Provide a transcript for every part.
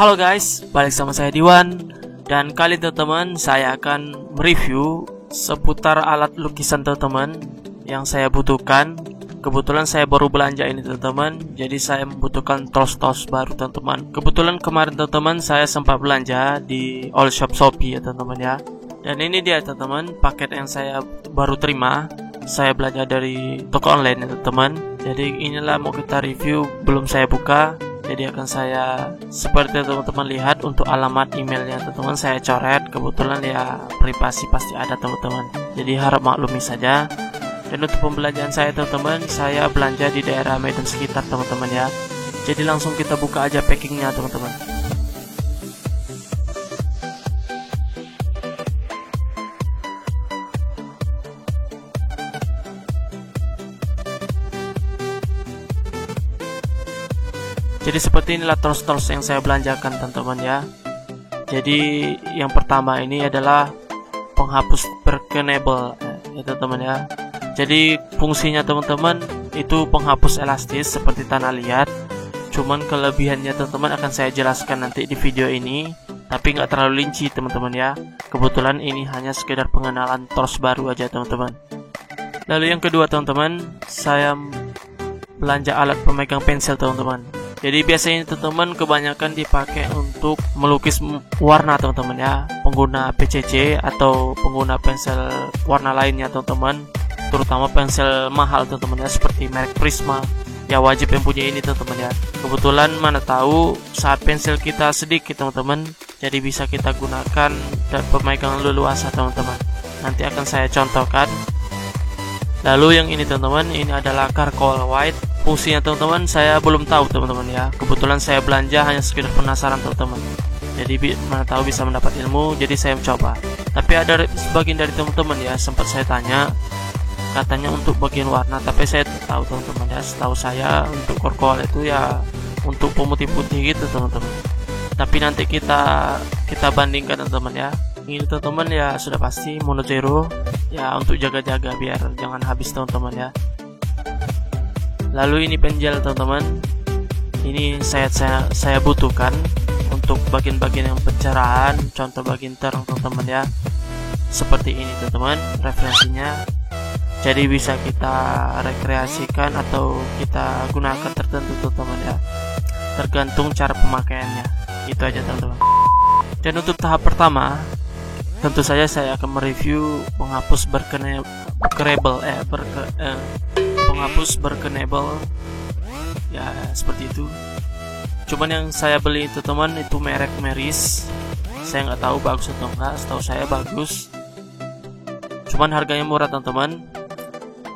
Halo guys, balik sama saya Diwan. Dan kali ini teman-teman saya akan mereview seputar alat lukisan teman-teman yang saya butuhkan. Kebetulan saya baru belanja ini teman-teman, jadi saya membutuhkan tools baru teman-teman. Kebetulan kemarin teman-teman saya sempat belanja di All Shop Shopee ya teman-teman ya. Dan ini dia teman-teman paket yang saya baru terima. Saya belanja dari toko online ya teman-teman. Jadi inilah mau kita review, belum saya buka. Jadi akan saya seperti teman-teman lihat untuk alamat emailnya teman-teman saya coret. Kebetulan ya privasi pasti ada teman-teman. Jadi harap maklumi saja. Dan untuk pembelanjaan saya teman-teman, saya belanja di daerah Medan sekitar teman-teman ya. Jadi langsung kita buka aja packingnya teman-teman. Jadi seperti inilah tools yang saya belanjakan teman-teman ya. Jadi yang pertama ini adalah penghapus berkenable ya teman-teman ya. Jadi fungsinya teman-teman itu penghapus elastis seperti tanah liat. Cuman kelebihannya teman-teman akan saya jelaskan nanti di video ini, tapi nggak terlalu rinci teman-teman ya. Kebetulan ini hanya sekedar pengenalan tools baru aja teman-teman. Lalu yang kedua teman-teman, saya belanja alat pemegang pensil teman-teman. Jadi biasanya teman-teman kebanyakan dipakai untuk melukis warna teman-teman ya, pengguna PCC atau pengguna pensel warna lainnya teman-teman, terutama pensel mahal teman-teman ya, seperti merek Prisma ya, wajib yang punya ini teman-teman ya. Kebetulan mana tahu saat pensel kita sedikit teman-teman, jadi bisa kita gunakan dan pemegang leluasa teman-teman. Nanti akan saya contohkan. Lalu yang ini teman-teman, ini adalah charcoal white. Fungsinya teman-teman saya belum tahu teman-teman ya. Kebetulan saya belanja hanya sekedar penasaran teman-teman. Jadi mana tahu bisa mendapat ilmu, jadi saya mencoba. Tapi ada sebagian dari teman-teman ya sempat saya tanya, katanya untuk bagian warna, tapi saya tahu teman-teman ya. Setahu saya untuk charcoal itu ya untuk pemutih-putih gitu teman-teman. Tapi nanti kita bandingkan teman-teman ya. Ini teman-teman ya sudah pasti mono zero ya, untuk jaga-jaga biar jangan habis teman-teman ya. Lalu ini penjel teman-teman, ini saya butuhkan untuk bagian-bagian yang pencerahan, contoh bagian terang teman-teman ya, seperti ini teman-teman referensinya. Jadi bisa kita rekreasikan atau kita gunakan tertentu teman-teman ya, tergantung cara pemakaiannya. Itu aja teman-teman. Dan untuk tahap pertama, tentu saja saya akan mereview penghapus penghapus berkenable ya, seperti itu. Cuman yang saya beli itu teman itu merek Meris. Saya nggak tahu bagus atau enggak, setahu saya bagus. Cuman harganya murah teman-teman.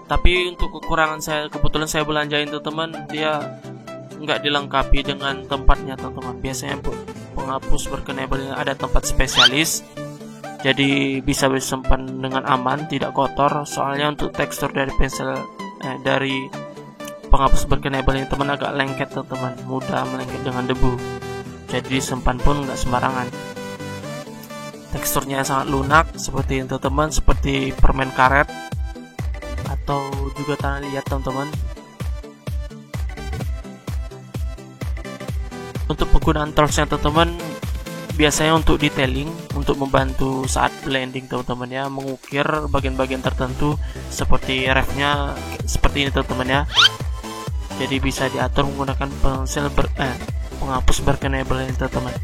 Tapi untuk kekurangan saya, kebetulan saya belanjain teman-teman, dia nggak dilengkapi dengan tempatnya teman-teman. Biasanya penghapus berkenable ada tempat spesialis, jadi bisa disimpan dengan aman, tidak kotor. Soalnya untuk tekstur dari pensel dari penghapus berkenable ini teman agak lengket teman-teman, mudah melengket dengan debu. Jadi disimpan pun nggak sembarangan. Teksturnya sangat lunak seperti itu teman, seperti permen karet atau juga tanah liat teman-teman. Untuk penggunaan toolsnya teman-teman, biasanya untuk detailing, untuk membantu saat blending teman-teman ya, mengukir bagian-bagian tertentu seperti refnya seperti ini teman-teman ya. Jadi bisa diatur menggunakan pensil penghapus berkenable ini teman-teman.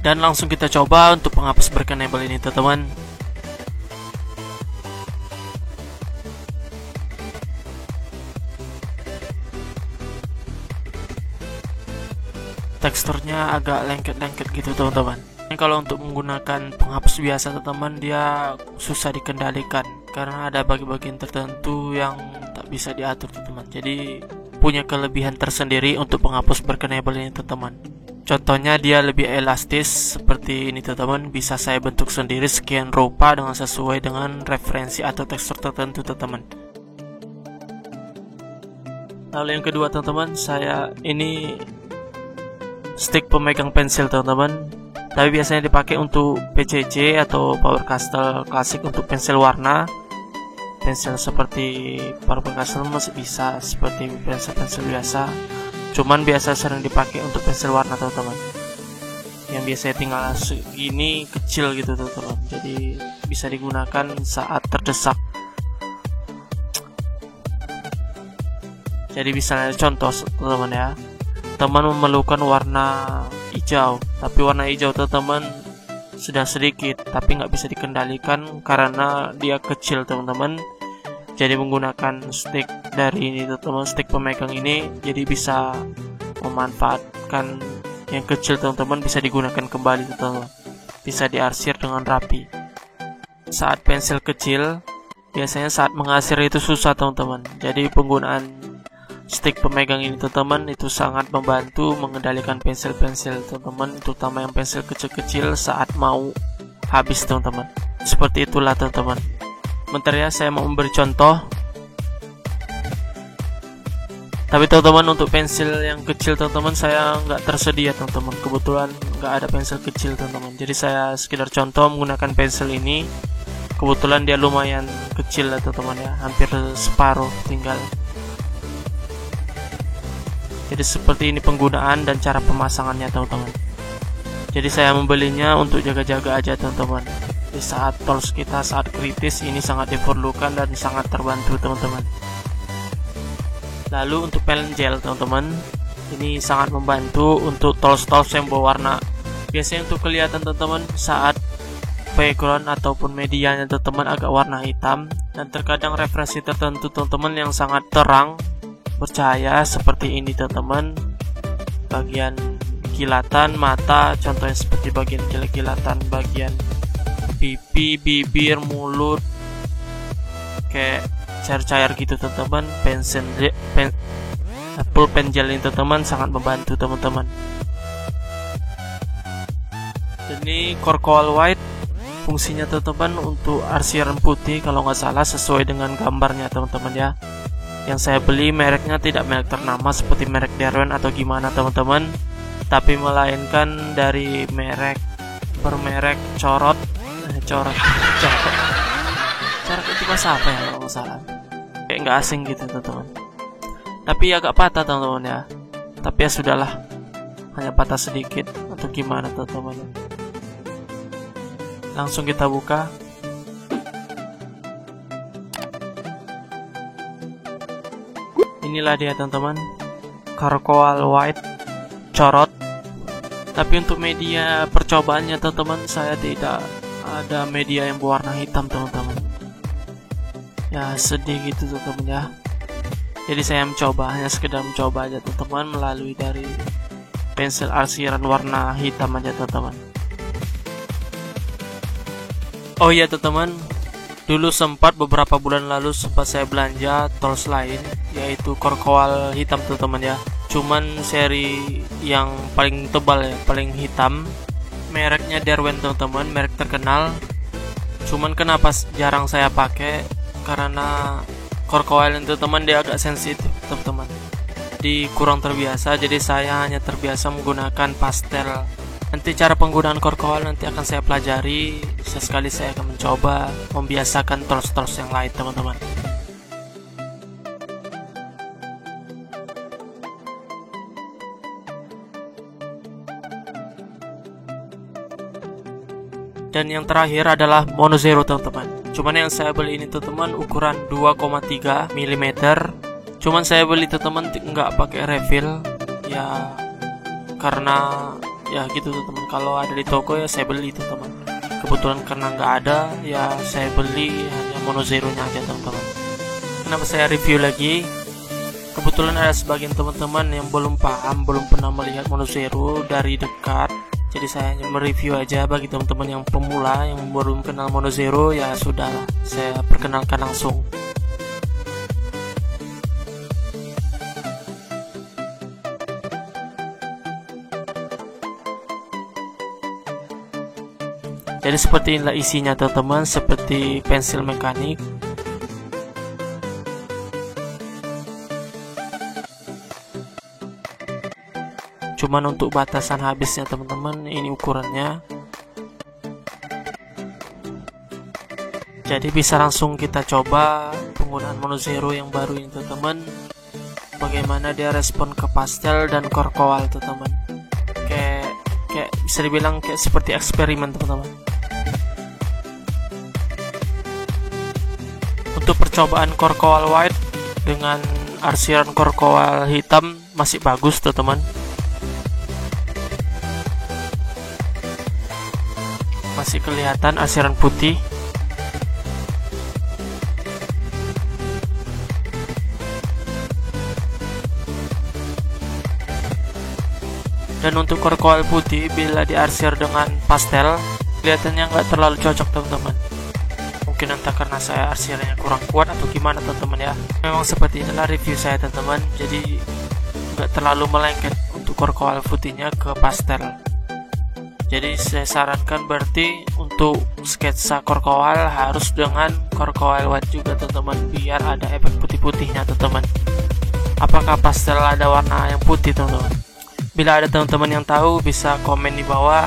Dan langsung kita coba untuk penghapus berkenable ini teman-teman. Teksturnya agak lengket-lengket gitu teman-teman. Kalau untuk menggunakan penghapus biasa teman-teman, dia susah dikendalikan karena ada bagian-bagian tertentu yang tak bisa diatur teman-teman. Jadi punya kelebihan tersendiri untuk penghapus berkenable ini teman-teman. Contohnya dia lebih elastis seperti ini teman-teman, bisa saya bentuk sendiri sekian rupa dengan sesuai dengan referensi atau tekstur tertentu teman-teman. Lalu yang kedua teman-teman, saya ini stick pemegang pensil teman-teman, tapi biasanya dipakai untuk PCC atau Power Castle Classic untuk pensil warna, pensil seperti Faber Castell masih bisa, seperti pensil-pensil biasa. Cuman biasa sering dipakai untuk pensil warna teman-teman. Yang biasanya tinggal segini kecil gitu teman-teman. Jadi bisa digunakan saat terdesak. Jadi misalnya contoh teman-teman ya. Teman memerlukan warna hijau, tapi warna hijau teman-teman sudah sedikit, tapi nggak bisa dikendalikan karena dia kecil teman-teman. Jadi menggunakan stick dari ini teman-teman, stick pemegang ini, jadi bisa memanfaatkan yang kecil teman-teman, bisa digunakan kembali teman-teman, bisa diarsir dengan rapi. Saat pensil kecil, biasanya saat mengarsir itu susah teman-teman. Jadi penggunaan stick pemegang ini teman-teman itu sangat membantu mengendalikan pensil-pensil teman-teman, terutama yang pensil kecil-kecil saat mau habis teman-teman. Seperti itulah teman-teman. Bentar ya, saya mau memberi contoh. Tapi teman-teman, untuk pensil yang kecil teman-teman saya nggak tersedia teman-teman. Kebetulan nggak ada pensil kecil teman-teman. Jadi saya sekedar contoh menggunakan pensil ini. Kebetulan dia lumayan kecil lah teman-teman ya, hampir separuh tinggal. Jadi seperti ini penggunaan dan cara pemasangannya teman-teman. Jadi saya membelinya untuk jaga-jaga aja teman-teman. Di saat tools kita saat kritis ini sangat diperlukan dan sangat terbantu teman-teman. Lalu untuk pen gel teman-teman, ini sangat membantu untuk tools-tools yang berwarna. Biasanya untuk kelihatan teman-teman saat background ataupun medianya teman-teman agak warna hitam, dan terkadang referensi tertentu teman-teman yang sangat terang bercahaya seperti ini teman-teman, bagian kilatan mata, contohnya seperti bagian kilatan bagian pipi, bibir, mulut, kayak cair-cair gitu teman-teman. Pulpen gel ini teman-teman sangat membantu teman-teman. Ini Corkawal White, fungsinya teman-teman untuk arsiran putih kalau nggak salah, sesuai dengan gambarnya teman-teman ya. Yang saya beli mereknya tidak merek ternama seperti merek Derwent atau gimana teman-teman, tapi melainkan dari merek bermerek Corot itu bahasa apa ya kalau nggak salah, kayak nggak asing gitu teman-teman, tapi agak patah teman-teman ya. Tapi ya sudahlah, hanya patah sedikit atau gimana teman-teman. Langsung kita buka. Inilah dia teman-teman, Corkawal White Corot. Tapi untuk media percobaannya teman-teman, saya tidak ada media yang berwarna hitam teman-teman. Ya sedih gitu teman-teman ya. Jadi saya mencoba, hanya sekedar mencoba aja teman-teman, melalui dari pensil arsiran warna hitam aja teman-teman. Oh iya teman-teman, dulu sempat beberapa bulan lalu sempat saya belanja tools lain, yaitu Corkawal hitam teman-teman ya. Cuman seri yang paling tebal ya, paling hitam, mereknya Derwent teman-teman, merek terkenal. Cuman kenapa jarang saya pakai, karena Corkawal itu teman dia agak sensitif teman-teman, jadi kurang terbiasa. Jadi saya hanya terbiasa menggunakan pastel. Nanti cara penggunaan Corkawal nanti akan saya pelajari. Sesekali saya akan mencoba membiasakan tools-tools yang lain teman-teman. Dan yang terakhir adalah Monozero teman-teman. Cuman yang saya beli ini teman-teman ukuran 2,3 mm. Cuman saya beli teman-teman nggak pakai refill ya, karena ya gitu teman-teman. Kalau ada di toko ya saya beli teman-teman. Kebetulan karena nggak ada ya saya beli hanya Monozero-nya aja teman-teman. Kenapa saya review lagi? Kebetulan ada sebagian teman-teman yang belum paham, belum pernah melihat Monozero dari dekat. Jadi saya hanya mereview aja. Bagi teman-teman yang pemula yang belum kenal Monozero, ya sudah saya perkenalkan langsung. Jadi seperti inilah isinya teman-teman, seperti pensil mekanik. Cuman untuk batasan habisnya teman-teman, ini ukurannya. Jadi bisa langsung kita coba penggunaan Mono Zero yang baru ini teman-teman, bagaimana dia respon ke pastel dan core koal teman-teman. Kayak bisa dibilang kayak seperti eksperimen teman-teman. Untuk percobaan core koal white dengan arsiran core koal hitam masih bagus teman-teman. Masih kelihatan arsiran putih. Dan untuk core koal putih bila diarsir dengan pastel kelihatannya nggak terlalu cocok teman-teman. Mungkin entah karena saya arsirnya kurang kuat atau gimana teman-teman ya. Memang seperti inilah review saya teman-teman. Jadi nggak terlalu melengket untuk core koal putihnya ke pastel. Jadi saya sarankan berarti untuk sketsa core koal harus dengan core koal white juga teman-teman, biar ada efek putih-putihnya teman-teman. Apakah pastel ada warna yang putih teman-teman? Bila ada teman-teman yang tahu bisa komen di bawah,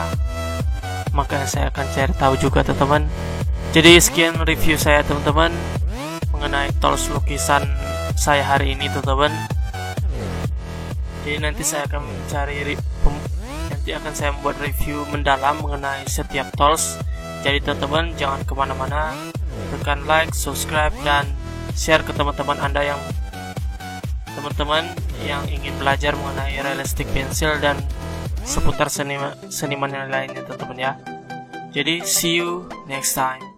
maka saya akan cari tahu juga teman-teman. Jadi sekian review saya teman-teman mengenai tools lukisan saya hari ini teman-teman. Jadi nanti saya akan saya membuat review mendalam mengenai setiap tools. Jadi teman-teman jangan kemana-mana, tekan like, subscribe, dan share ke teman-teman Anda yang ingin belajar mengenai realistic pencil dan seputar seniman yang lainnya teman-teman ya. Jadi see you next time.